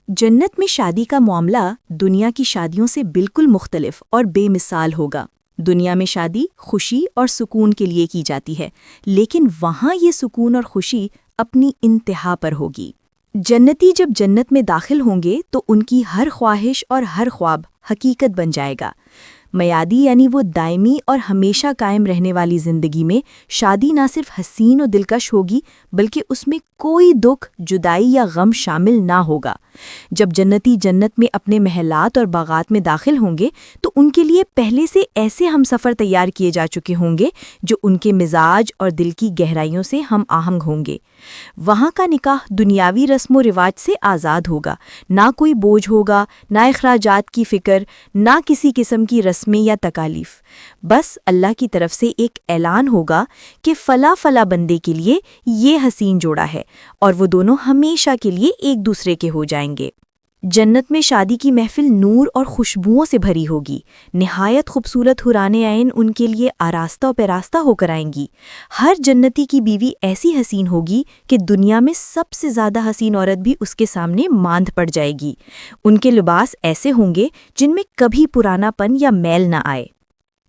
جنت میں شادی کا معاملہ دنیا کی شادیوں سے بالکل مختلف اور بے مثال ہوگا۔ دنیا میں شادی خوشی اور سکون کے لیے کی جاتی ہے، لیکن وہاں یہ سکون اور خوشی اپنی انتہا پر ہوگی۔ جنتی جب جنت میں داخل ہوں گے تو ان کی ہر خواہش اور ہر خواب حقیقت بن جائے گا۔ میادی یعنی وہ دائمی اور ہمیشہ قائم رہنے والی زندگی میں شادی نہ صرف حسین و دلکش ہوگی بلکہ اس میں کوئی دکھ، جدائی یا غم شامل نہ ہوگا۔ جب جنتی جنت میں اپنے محلات اور باغات میں داخل ہوں گے تو ان کے لیے پہلے سے ایسے ہمسفر تیار کیے جا چکے ہوں گے جو ان کے مزاج اور دل کی گہرائیوں سے ہم آہنگ ہوں گے۔ وہاں کا نکاح دنیاوی رسم و رواج سے آزاد ہوگا، نہ کوئی بوجھ ہوگا، نہ اخراجات کی فکر، نہ کسی قسم کی رسمیں یا تکالیف۔ بس اللہ کی طرف سے ایک اعلان ہوگا کہ فلاں فلاں بندے کے لیے یہ حسین جوڑا ہے، اور وہ دونوں ہمیشہ کے لیے ایک دوسرے کے ہو جائیں گے۔ جنت میں شادی کی محفل نور اور خوشبوؤں سے بھری ہوگی۔ نہایت خوبصورت حوران عین ان کے لیے آراستہ و پیراستہ ہو کر آئیں گی۔ ہر جنتی کی بیوی ایسی حسین ہوگی کہ دنیا میں سب سے زیادہ حسین عورت بھی اس کے سامنے ماندھ پڑ جائے گی۔ ان کے لباس ایسے ہوں گے جن میں کبھی پرانا پن یا میل نہ آئے۔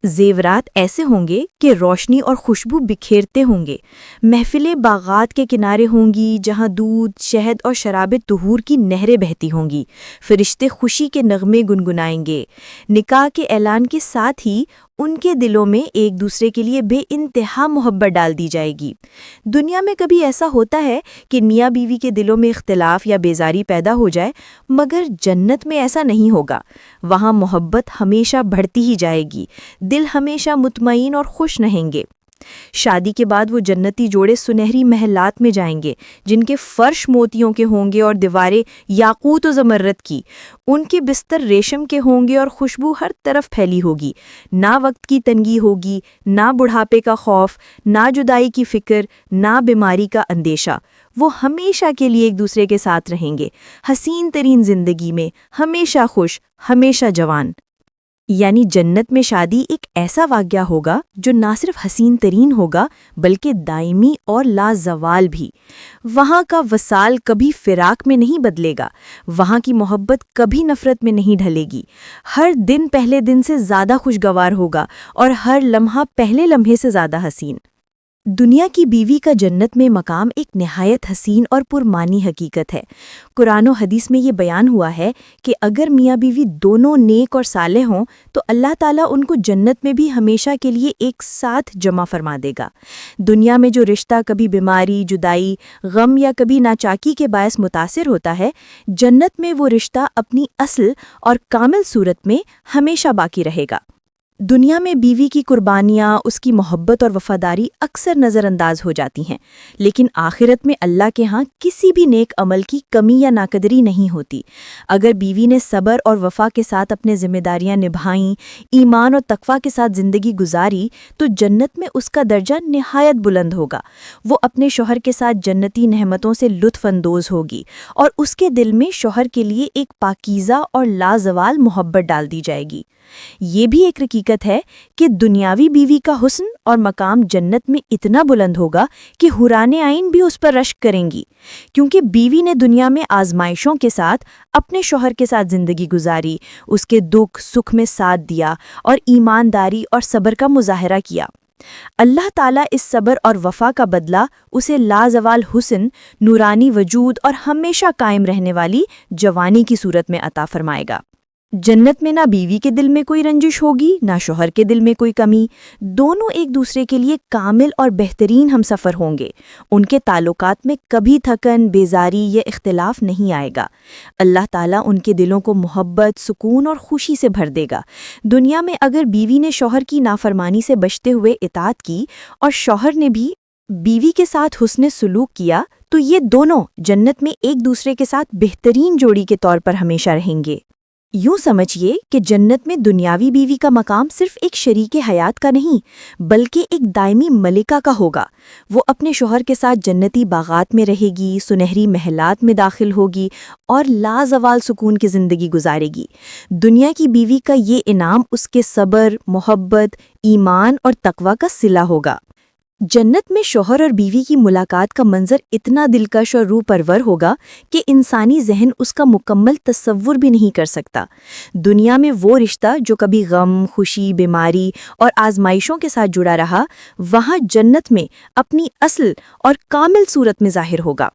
زیورات ایسے ہوں گے کہ روشنی اور خوشبو بکھیرتے ہوں گے۔ محفلیں باغات کے کنارے ہوں گی جہاں دودھ، شہد اور شراب طہور کی نہریں بہتی ہوں گی۔ فرشتے خوشی کے نغمے گنگنائیں گے۔ نکاح کے اعلان کے ساتھ ہی ان کے دلوں میں ایک دوسرے کے لیے بے انتہا محبت ڈال دی جائے گی۔ دنیا میں کبھی ایسا ہوتا ہے کہ میاں بیوی کے دلوں میں اختلاف یا بیزاری پیدا ہو جائے، مگر جنت میں ایسا نہیں ہوگا۔ وہاں محبت ہمیشہ بڑھتی ہی جائے گی، دل ہمیشہ مطمئن اور خوش رہیں گے۔ شادی کے بعد وہ جنتی جوڑے سنہری محلات میں جائیں گے جن کے فرش موتیوں کے ہوں گے اور دیواریں یاقوت و زمرد کی۔ ان کے بستر ریشم کے ہوں گے اور خوشبو ہر طرف پھیلی ہوگی۔ نہ وقت کی تنگی ہوگی، نہ بڑھاپے کا خوف، نہ جدائی کی فکر، نہ بیماری کا اندیشہ۔ وہ ہمیشہ کے لیے ایک دوسرے کے ساتھ رہیں گے، حسین ترین زندگی میں، ہمیشہ خوش، ہمیشہ جوان۔ یعنی جنت میں شادی ایک ایسا واقعہ ہوگا جو نہ صرف حسین ترین ہوگا بلکہ دائمی اور لازوال بھی۔ وہاں کا وصال کبھی فراق میں نہیں بدلے گا، وہاں کی محبت کبھی نفرت میں نہیں ڈھلے گی۔ ہر دن پہلے دن سے زیادہ خوشگوار ہوگا اور ہر لمحہ پہلے لمحے سے زیادہ حسین۔ دنیا کی بیوی کا جنت میں مقام ایک نہایت حسین اور پرمعنی حقیقت ہے۔ قرآن و حدیث میں یہ بیان ہوا ہے کہ اگر میاں بیوی دونوں نیک اور صالح ہوں تو اللہ تعالیٰ ان کو جنت میں بھی ہمیشہ کے لیے ایک ساتھ جمع فرما دے گا۔ دنیا میں جو رشتہ کبھی بیماری، جدائی، غم یا کبھی ناچاکی کے باعث متاثر ہوتا ہے، جنت میں وہ رشتہ اپنی اصل اور کامل صورت میں ہمیشہ باقی رہے گا۔ دنیا میں بیوی کی قربانیاں، اس کی محبت اور وفاداری اکثر نظر انداز ہو جاتی ہیں، لیکن آخرت میں اللہ کے ہاں کسی بھی نیک عمل کی کمی یا ناقدری نہیں ہوتی۔ اگر بیوی نے صبر اور وفا کے ساتھ اپنے ذمہ داریاں نبھائیں، ایمان اور تقوی کے ساتھ زندگی گزاری، تو جنت میں اس کا درجہ نہایت بلند ہوگا۔ وہ اپنے شوہر کے ساتھ جنتی نعمتوں سے لطف اندوز ہوگی اور اس کے دل میں شوہر کے لیے ایک پاکیزہ اور لازوال محبت ڈال دی جائے گی۔ یہ بھی ایک حقیقت ہے کہ دنیاوی بیوی کا حسن اور مقام جنت میں اتنا بلند ہوگا کہ حوران عین بھی اس پر رشک کریں گی، کیونکہ بیوی نے دنیا میں آزمائشوں کے ساتھ اپنے شوہر کے ساتھ زندگی گزاری، اس کے دکھ سکھ میں ساتھ دیا اور ایمانداری اور صبر کا مظاہرہ کیا۔ اللہ تعالیٰ اس صبر اور وفا کا بدلہ اسے لازوال حسن، نورانی وجود اور ہمیشہ قائم رہنے والی جوانی کی صورت میں عطا فرمائے گا۔ جنت میں نہ بیوی کے دل میں کوئی رنجش ہوگی، نہ شوہر کے دل میں کوئی کمی۔ دونوں ایک دوسرے کے لیے کامل اور بہترین ہمسفر ہوں گے۔ ان کے تعلقات میں کبھی تھکن، بیزاری یا اختلاف نہیں آئے گا۔ اللہ تعالیٰ ان کے دلوں کو محبت، سکون اور خوشی سے بھر دے گا۔ دنیا میں اگر بیوی نے شوہر کی نافرمانی سے بچتے ہوئے اطاعت کی اور شوہر نے بھی بیوی کے ساتھ حسن سلوک کیا، تو یہ دونوں جنت میں ایک دوسرے کے ساتھ بہترین جوڑی کے طور پر ہمیشہ رہیں گے۔ یوں سمجھیے کہ جنت میں دنیاوی بیوی کا مقام صرف ایک شریک حیات کا نہیں بلکہ ایک دائمی ملکہ کا ہوگا۔ وہ اپنے شوہر کے ساتھ جنتی باغات میں رہے گی، سنہری محلات میں داخل ہوگی اور لازوال سکون کی زندگی گزارے گی۔ دنیا کی بیوی کا یہ انعام اس کے صبر، محبت، ایمان اور تقوی کا صلہ ہوگا۔ جنت میں شوہر اور بیوی کی ملاقات کا منظر اتنا دلکش اور روح پرور ہوگا کہ انسانی ذہن اس کا مکمل تصور بھی نہیں کر سکتا۔ دنیا میں وہ رشتہ جو کبھی غم، خوشی، بیماری اور آزمائشوں کے ساتھ جڑا رہا، وہاں جنت میں اپنی اصل اور کامل صورت میں ظاہر ہوگا۔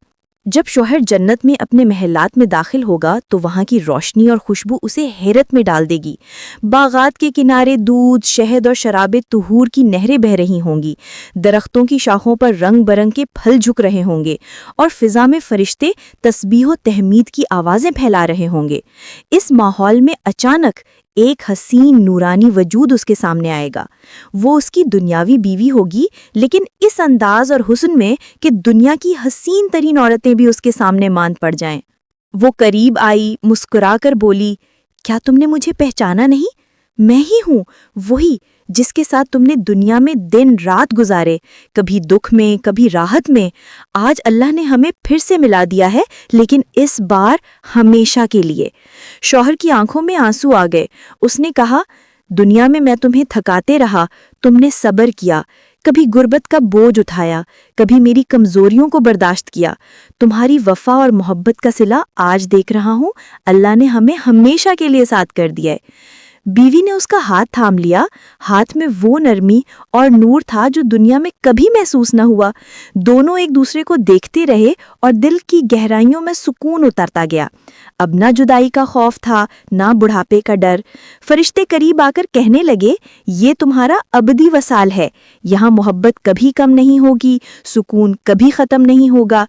جب شوہر جنت میں اپنے محلات میں داخل ہوگا تو وہاں کی روشنی اور خوشبو اسے حیرت میں ڈال دے گی۔ باغات کے کنارے دودھ، شہد اور شراب طہور کی نہریں بہہ رہی ہوں گی، درختوں کی شاخوں پر رنگ برنگ کے پھل جھک رہے ہوں گے اور فضا میں فرشتے تسبیح و تحمید کی آوازیں پھیلا رہے ہوں گے۔ اس ماحول میں اچانک ایک حسین نورانی وجود اس کے سامنے آئے گا۔ وہ اس کی دنیاوی بیوی ہوگی، لیکن اس انداز اور حسن میں کہ دنیا کی حسین ترین عورتیں بھی اس کے سامنے ماند پڑ جائیں۔ وہ قریب آئی، مسکرا کر بولی، کیا تم نے مجھے پہچانا نہیں؟ میں ہی ہوں، وہی جس کے ساتھ تم نے دنیا میں دن رات گزارے، کبھی دکھ میں، کبھی راحت میں۔ آج اللہ نے ہمیں پھر سے ملا دیا ہے، لیکن اس بار ہمیشہ کے لیے۔ شوہر کی آنکھوں میں آنسو آ گئے۔ اس نے کہا، دنیا میں میں تمہیں تھکاتے رہا، تم نے صبر کیا، کبھی غربت کا بوجھ اٹھایا، کبھی میری کمزوریوں کو برداشت کیا۔ تمہاری وفا اور محبت کا صلہ آج دیکھ رہا ہوں، اللہ نے ہمیں ہمیشہ کے لیے ساتھ کر دیا ہے۔ بیوی نے اس کا ہاتھ تھام لیا۔ ہاتھ میں وہ نرمی اور نور تھا جو دنیا میں کبھی محسوس نہ ہوا۔ دونوں ایک دوسرے کو دیکھتے رہے اور دل کی گہرائیوں میں سکون اترتا گیا۔ اب نہ جدائی کا خوف تھا، نہ بڑھاپے کا ڈر۔ فرشتے قریب آ کر کہنے لگے، یہ تمہارا ابدی وصال ہے، یہاں محبت کبھی کم نہیں ہوگی، سکون کبھی ختم نہیں ہوگا۔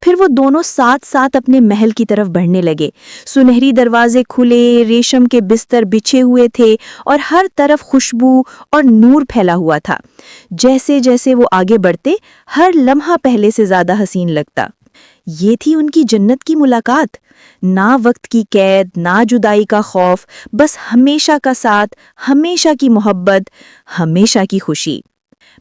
پھر وہ دونوں ساتھ ساتھ اپنے محل کی طرف بڑھنے لگے۔ سنہری دروازے کھلے، ریشم کے بستر بچھے ہوئے تھے اور ہر طرف خوشبو اور نور پھیلا ہوا تھا۔ جیسے جیسے وہ آگے بڑھتے، ہر لمحہ پہلے سے زیادہ حسین لگتا۔ یہ تھی ان کی جنت کی ملاقات، نہ وقت کی قید، نہ جدائی کا خوف، بس ہمیشہ کا ساتھ، ہمیشہ کی محبت، ہمیشہ کی خوشی۔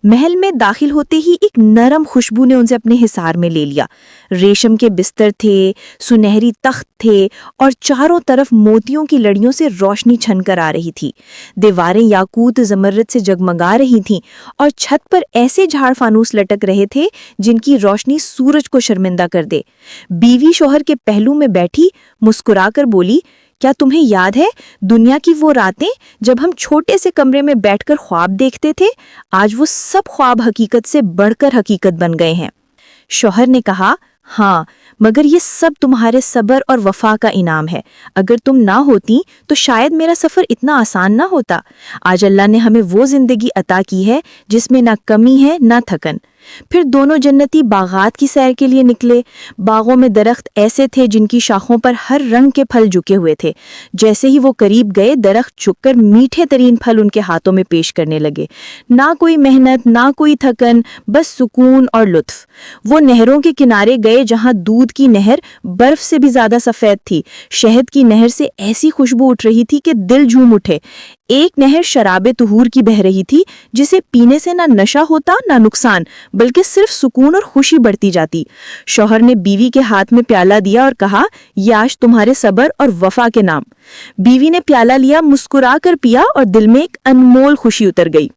محل میں داخل ہوتے ہی ایک نرم خوشبو نے ان سے اپنے حصار میں لے لیا۔ ریشم کے بستر تھے، سنہری تخت تھے اور چاروں طرف موتیوں کی لڑیوں سے روشنی چھن کر آ رہی تھی۔ دیواریں یاقوت زمرد سے جگمگا رہی تھیں اور چھت پر ایسے جھاڑ فانوس لٹک رہے تھے جن کی روشنی سورج کو شرمندہ کر دے۔ بیوی شوہر کے پہلو میں بیٹھی مسکرا کر بولی، کیا تمہیں یاد ہے دنیا کی وہ راتیں جب ہم چھوٹے سے کمرے میں بیٹھ کر خواب دیکھتے تھے؟ آج وہ سب خواب حقیقت سے بڑھ کر حقیقت بن گئے ہیں۔ شوہر نے کہا، ہاں، مگر یہ سب تمہارے صبر اور وفا کا انعام ہے۔ اگر تم نہ ہوتی تو شاید میرا سفر اتنا آسان نہ ہوتا۔ آج اللہ نے ہمیں وہ زندگی عطا کی ہے جس میں نہ کمی ہے نہ تھکن۔ پھر دونوں جنتی باغات کی سیر کے لیے نکلے۔ باغوں میں درخت ایسے تھے جن کی شاخوں پر ہر رنگ کے پھل جھکے ہوئے تھے۔ جیسے ہی وہ قریب گئے، درخت جھک کر میٹھے ترین پھل ان کے ہاتھوں میں پیش کرنے لگے۔ نہ کوئی محنت، نہ کوئی تھکن، بس سکون اور لطف۔ وہ نہروں کے کنارے گئے جہاں دودھ کی نہر برف سے بھی زیادہ سفید تھی، شہد کی نہر سے ایسی خوشبو اٹھ رہی تھی کہ دل جھوم اٹھے۔ ایک نہر شراب طہور کی بہہ رہی تھی جسے پینے سے نہ نشہ ہوتا نہ نقصان، بلکہ صرف سکون اور خوشی بڑھتی جاتی۔ شوہر نے بیوی کے ہاتھ میں پیالہ دیا اور کہا، یہ آج تمہارے صبر اور وفا کے نام۔ بیوی نے پیالہ لیا، مسکرا کر پیا اور دل میں ایک انمول خوشی اتر گئی۔